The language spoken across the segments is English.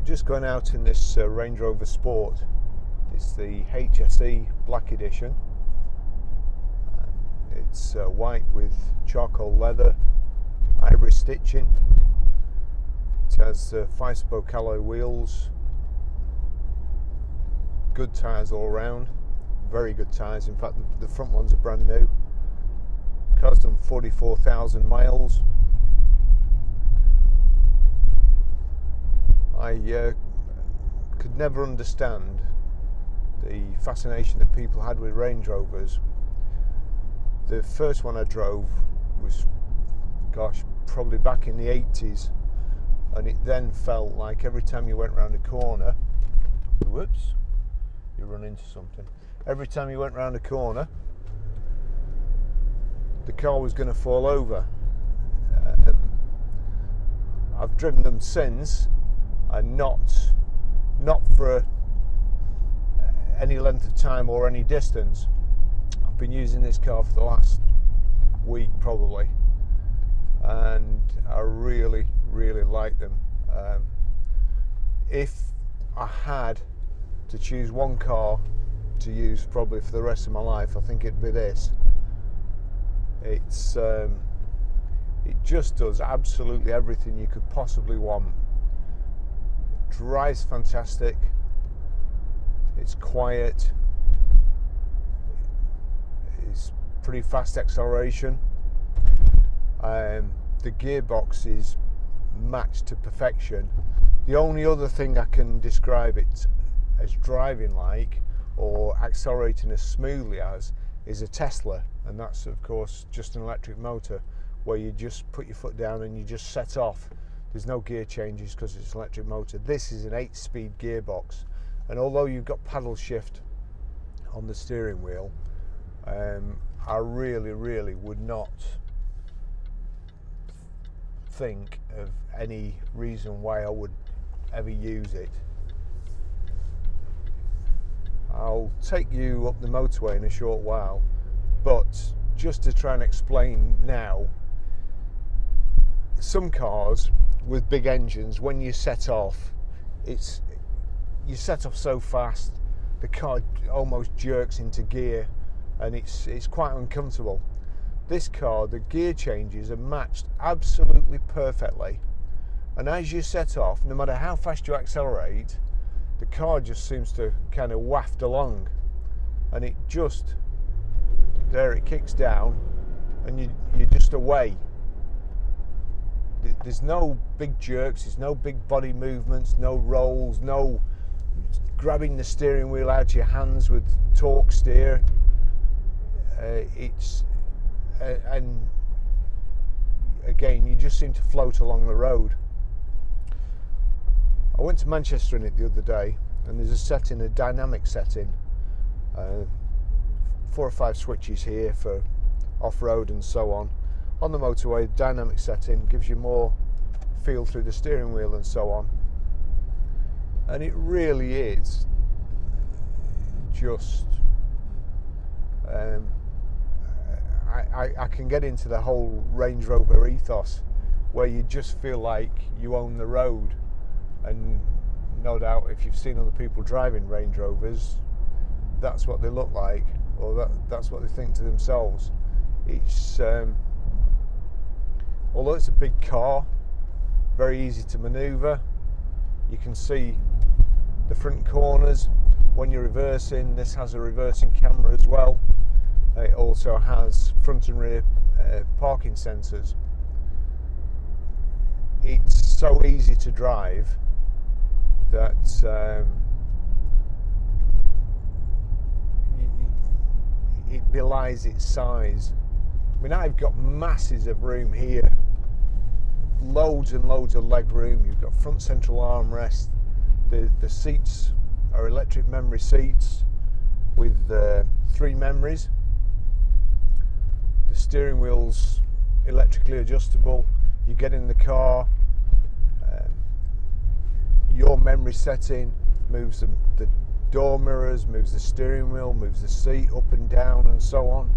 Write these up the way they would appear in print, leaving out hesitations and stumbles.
We're just going out in this Range Rover Sport. It's the HSE Black Edition. It's white with charcoal leather, ivory stitching. It has 5-spoke alloy wheels, good tyres all round, very good tyres. In fact, the front ones are brand new. Car's done 44,000 miles. I could never understand the fascination that people had with Range Rovers. The first one I drove was, probably back in the 80s, and it then felt like every time you went round a corner, whoops, you run into something. Every time you went round a corner, the car was going to fall over. I've driven them since, and not for any length of time or any distance. I've been using this car for the last week probably, and I really like them. If I had to choose one car to use probably for the rest of my life, I think it'd be this. It just does absolutely everything you could possibly want. Drives fantastic. It's quiet. It's pretty fast acceleration. The gearbox is matched to perfection. The only other thing I can describe it as driving like or accelerating as smoothly as is a Tesla, and that's of course just an electric motor where you just put your foot down and you just set off. There's no gear changes because it's an electric motor. This is an 8-speed gearbox, and although you've got paddle shift on the steering wheel, I really would not think of any reason why I would ever use it. I'll take you up the motorway in a short while, but just to try and explain now, some cars with big engines, when you set off, you set off so fast the car almost jerks into gear, and it's quite uncomfortable. This car, the gear changes are matched absolutely perfectly, and as you set off, no matter how fast you accelerate, the car just seems to kind of waft along, and it kicks down and you're just away. There's no big jerks, there's no big body movements, no rolls, no grabbing the steering wheel out of your hands with torque steer. And again, you just seem to float along the road. I went to Manchester in it the other day, and there's a dynamic setting, 4 or 5 switches here for off-road and so on. On the motorway, dynamic setting gives you more feel through the steering wheel and so on, and it really is just I can get into the whole Range Rover ethos where you just feel like you own the road, and no doubt if you've seen other people driving Range Rovers, that's what they look like, or that's what they think to themselves. It's although it's a big car, very easy to manoeuvre. You can see the front corners when you're reversing. This has a reversing camera as well. It also has front and rear parking sensors. It's so easy to drive that it belies its size. I mean, I've got masses of room here, loads and loads of leg room. You've got front central armrest. The seats are electric memory seats with 3 memories. The steering wheel's electrically adjustable. You get in the car, your memory setting moves the door mirrors, moves the steering wheel, moves the seat up and down and so on.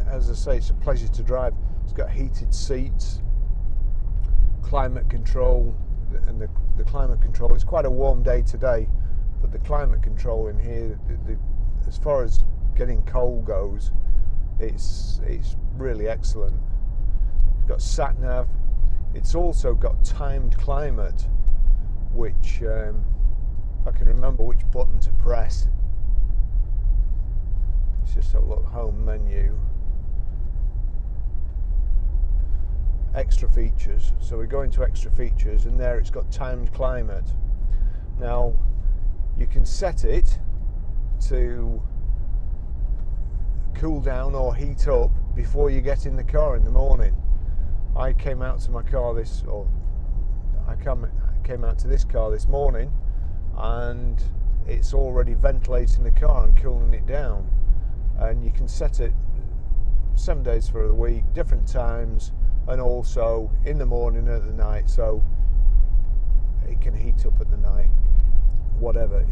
As I say, it's a pleasure to drive. It's got heated seats, climate control, and the climate control, it's quite a warm day today, but the climate control in here, as far as getting cold goes, it's really excellent. It's got sat nav. It's also got timed climate, which I can remember which button to press. Let's just have a look. Home menu, extra features. So we go into extra features, and there it's got timed climate. Now you can set it to cool down or heat up before you get in the car in the morning. I came out to my car came out to this car this morning, and it's already ventilating the car and cooling it down. And you can set it 7 days for the week, different times, and also in the morning and at the night, so it can heat up at the night, whatever.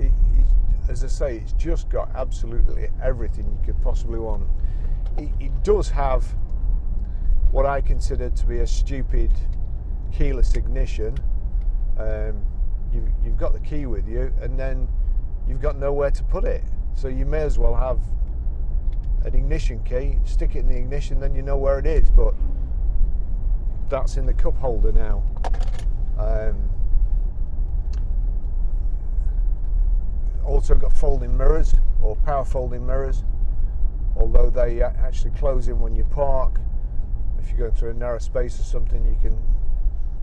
As I say, it's just got absolutely everything you could possibly want. It does have what I consider to be a stupid keyless ignition. You've got the key with you, and then you've got nowhere to put it, so you may as well have an ignition key, stick it in the ignition, then you know where it is, but that's in the cup holder now. Also got folding mirrors, or power folding mirrors, although they actually close in when you park. If you're going through a narrow space or something, you can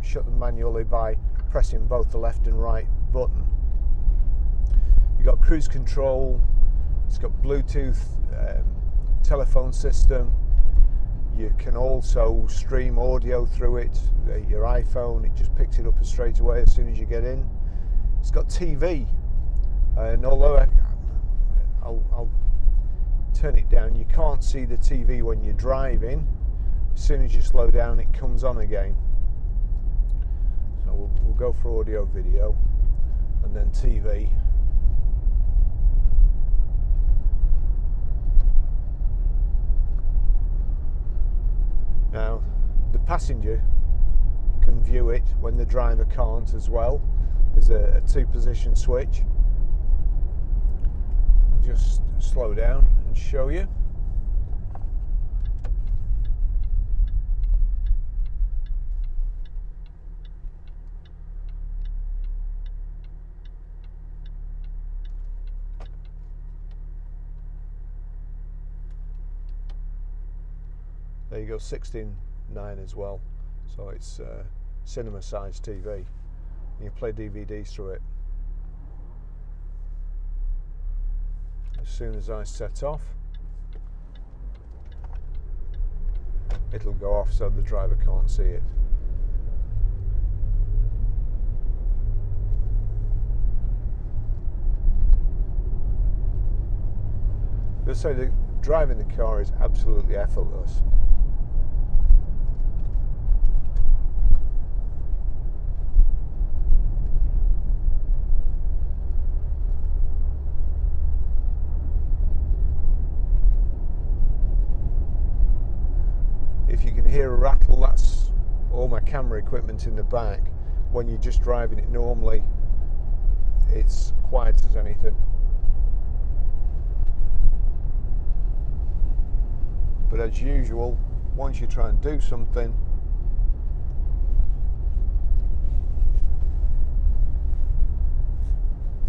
shut them manually by pressing both the left and right button. You've got cruise control. It's got Bluetooth telephone system. You can also stream audio through it. Your iPhone, it just picks it up straight away as soon as you get in. It's got TV, and although I'll turn it down, you can't see the TV when you're driving. As soon as you slow down, it comes on again. So we'll go for audio, video, and then TV. Now, the passenger can view it when the driver can't as well. There's a 2-position switch. Just slow down and show you. There you go, 16:9 as well, so it's cinema sized TV. You play DVDs through it. As soon as I set off, it'll go off so the driver can't see it. Let's say that driving the car is absolutely effortless. If you can hear a rattle, that's all my camera equipment in the back. When you're just driving it normally, it's quiet as anything. But as usual, once you try and do something,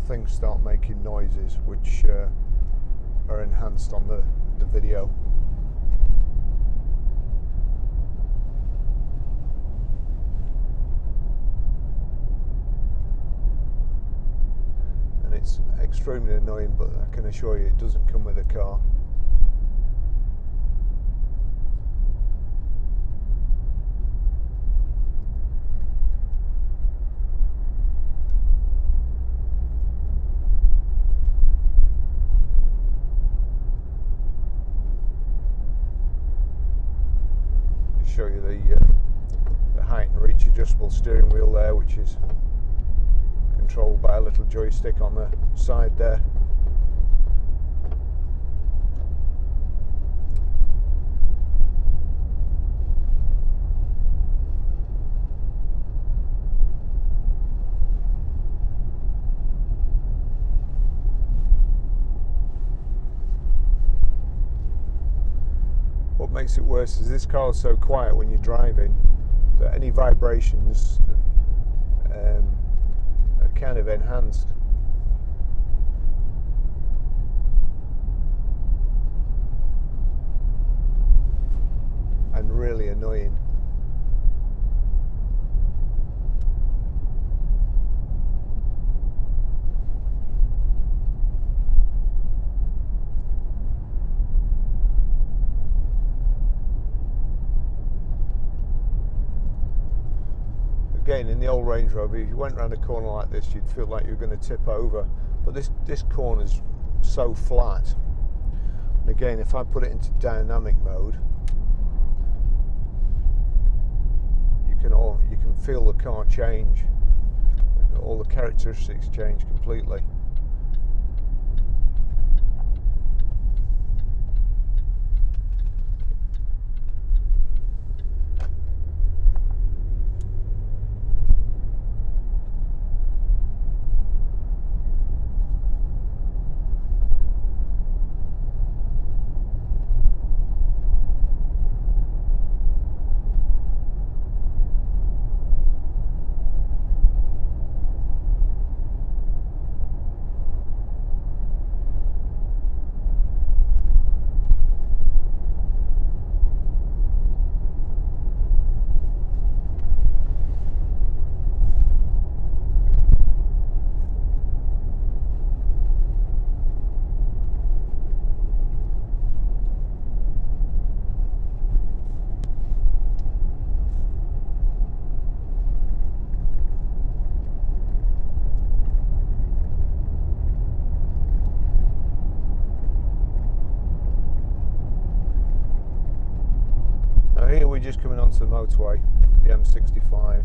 things start making noises which are enhanced on the video. And it's extremely annoying, but I can assure you it doesn't come with a car. Show you the height and reach adjustable steering wheel there, which is controlled by a little joystick on the side there. makes it worse is this car is so quiet when you're driving that any vibrations are kind of enhanced. And really annoying. Again, in the old Range Rover, if you went around a corner like this, you'd feel like you were going to tip over. But this corner's so flat. And again, if I put it into dynamic mode, you can feel the car change. All the characteristics change completely. Here we're just coming onto the motorway, the M65.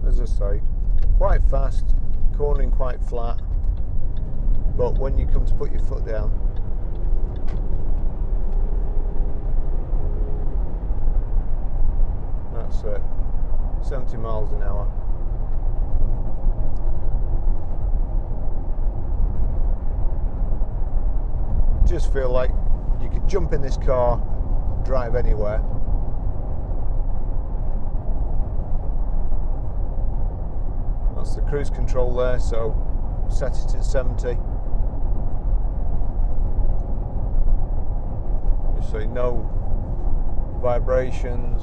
As I say, quite fast, cornering quite flat, but when you come to put your foot down, that's it, 70 miles an hour. Just feel like you could jump in this car, drive anywhere. That's the cruise control there, so set it at 70. You see no vibrations.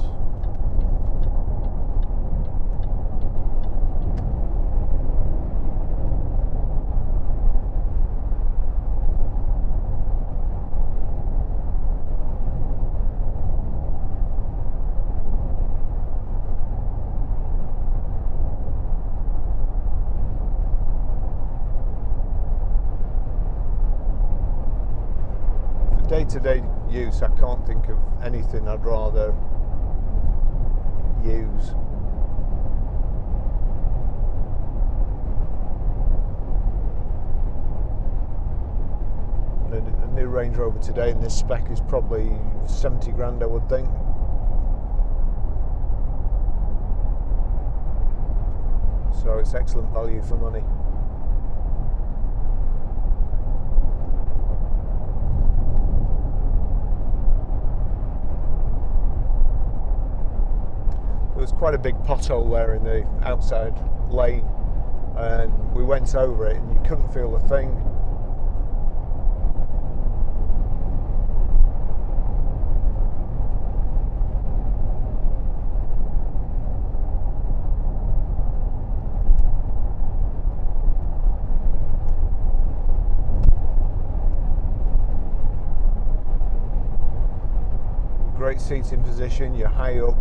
Day-to-day use, I can't think of anything I'd rather use. A new Range Rover today in this spec is probably 70 grand, I would think. So it's excellent value for money. There was quite a big pothole there in the outside lane, and we went over it and you couldn't feel a thing. Great seating position, you're high up.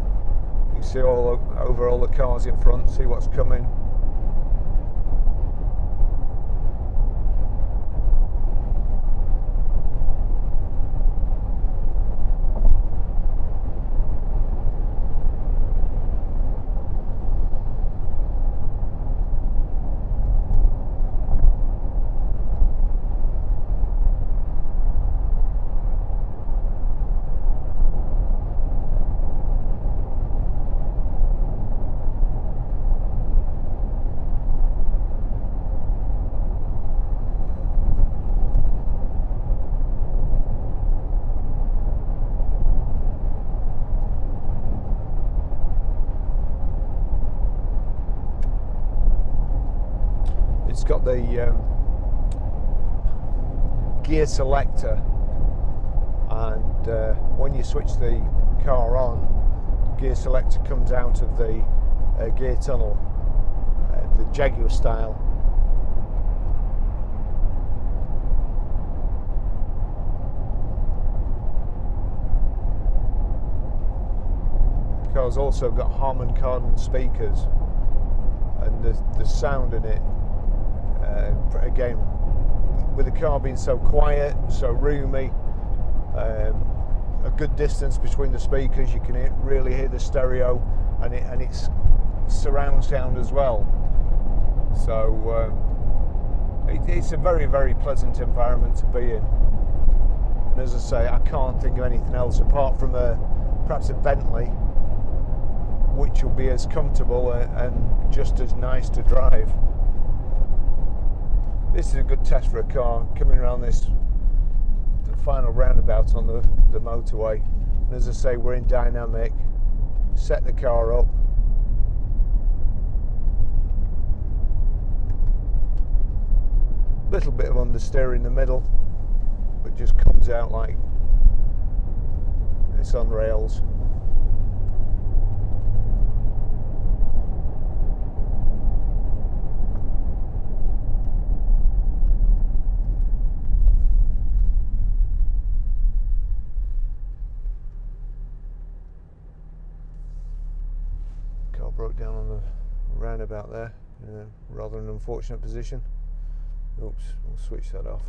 You see over all the cars in front, see what's coming. the gear selector, and when you switch the car on, gear selector comes out of the gear tunnel, the Jaguar style. The car's also got Harman Kardon speakers, and the sound in it, again, with the car being so quiet, so roomy, a good distance between the speakers, you can really hear the stereo, and it's surround sound as well. So it's a very, very pleasant environment to be in. And as I say, I can't think of anything else apart from perhaps a Bentley, which will be as comfortable and just as nice to drive. This is a good test for a car coming around the final roundabout on the motorway. And as I say, we're in dynamic. Set the car up. Little bit of understeer in the middle, but just comes out like it's on rails. Car broke down on the roundabout there in a rather an unfortunate position. Oops, we'll switch that off.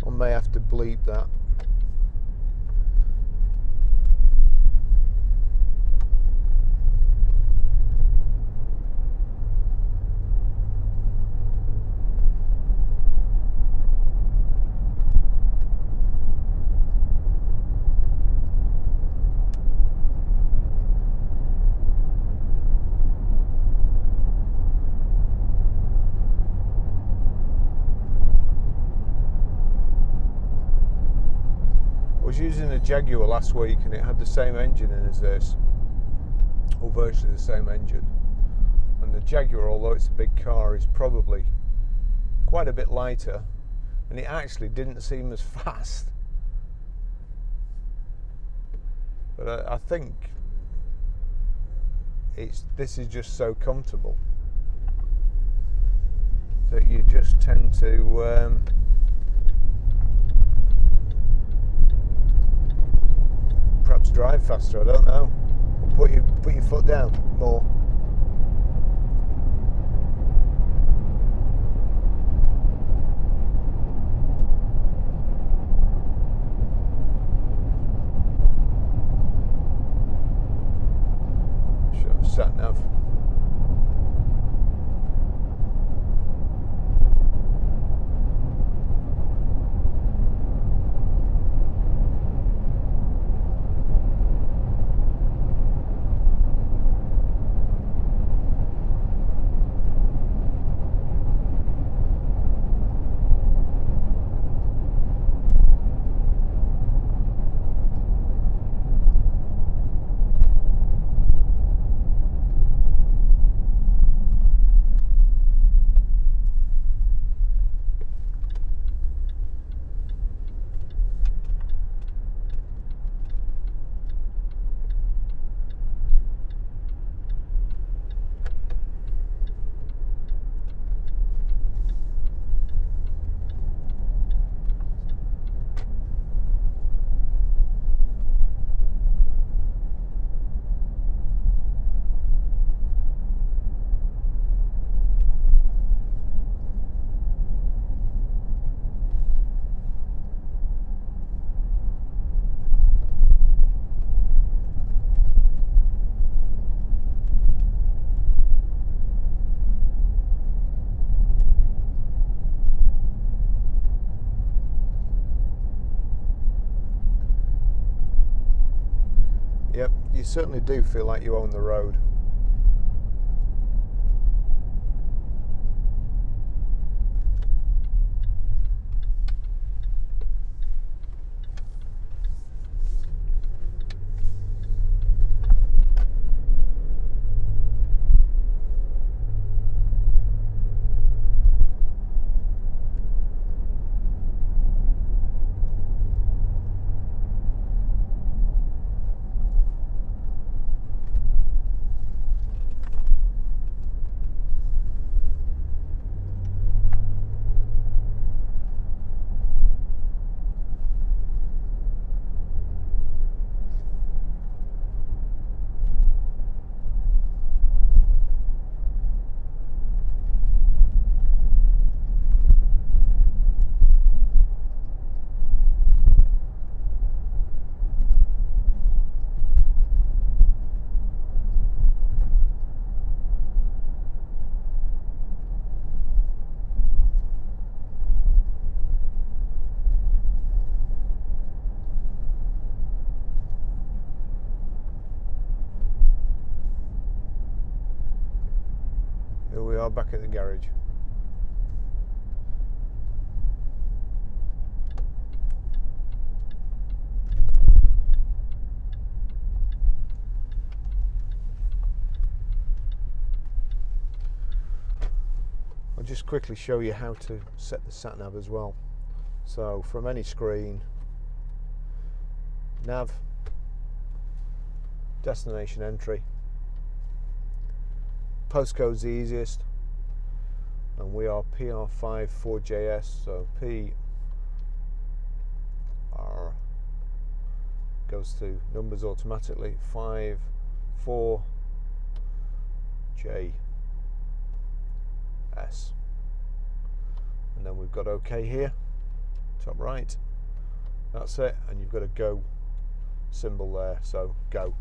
I may have to bleep that. I was using a Jaguar last week and it had the same engine in as this, or virtually the same engine. And the Jaguar, although it's a big car, is probably quite a bit lighter, and it actually didn't seem as fast. But I think this is just so comfortable that you just tend to perhaps drive faster, I don't know. Or put your foot down more. Sure, sat nav. you certainly do feel like you own the road. Here we are back at the garage. I'll just quickly show you how to set the sat nav as well. So from any screen, nav, destination entry, postcode's the easiest, and we are PR5 4JS, so PR goes to numbers automatically, 5 4 JS, and then we've got OK here, top right, that's it, and you've got a go symbol there, so go.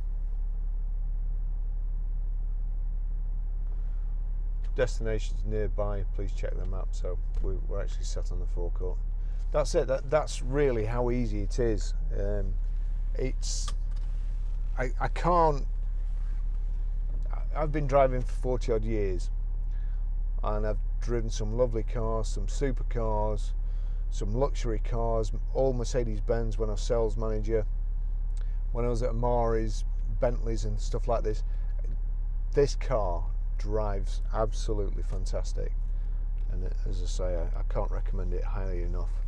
Destinations nearby, please check the map. So we're actually set on the forecourt. That's it. That's really how easy it is. I can't. I've been driving for 40 odd years, and I've driven some lovely cars, some supercars, some luxury cars, all Mercedes-Benz when I was sales manager. When I was at Amari's, Bentleys and stuff like this. This car drives absolutely fantastic, and as I say, I can't recommend it highly enough.